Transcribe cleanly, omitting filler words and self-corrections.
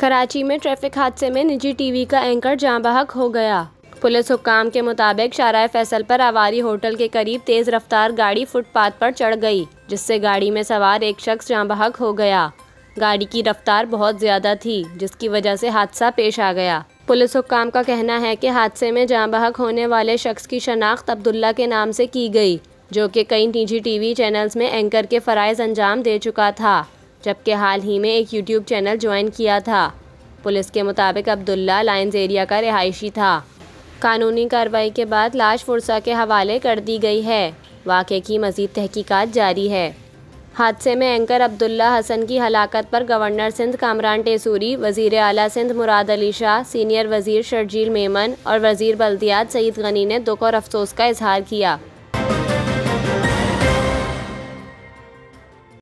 कराची में ट्रैफिक हादसे में निजी टीवी का एंकर जाँ बहक हो गया। पुलिस हुक्काम के मुताबिक शाहराह फैसल पर आवारी होटल के करीब तेज़ रफ्तार गाड़ी फुटपाथ पर चढ़ गई, जिससे गाड़ी में सवार एक शख्स जाँ बहक हो गया। गाड़ी की रफ्तार बहुत ज़्यादा थी, जिसकी वजह से हादसा पेश आ गया। पुलिस हुक्काम का कहना है कि हादसे में जाँ बहक होने वाले शख्स की शनाख्त अब्दुल्ला के नाम से की गई, जो कि कई निजी टीवी चैनल्स में एंकर के फ़राइज़ अंजाम दे चुका था, जबकि हाल ही में एक यूट्यूब चैनल ज्वाइन किया था। पुलिस के मुताबिक अब्दुल्ला लाइन्स एरिया का रिहायशी था। कानूनी कार्रवाई के बाद लाश फुरसा के हवाले कर दी गई है। वाक़े की मज़ीद तहकीकात जारी है। हादसे में एंकर अब्दुल्ला हसन की हलाकत पर गवर्नर सिंध कामरान टेसूरी, वज़ीर आला सिंध मुराद अली शाह, सीनियर वज़ीर शर्जील मेमन और वज़ीर बल्दियात सईद गनी ने दुख और अफसोस का इजहार किया।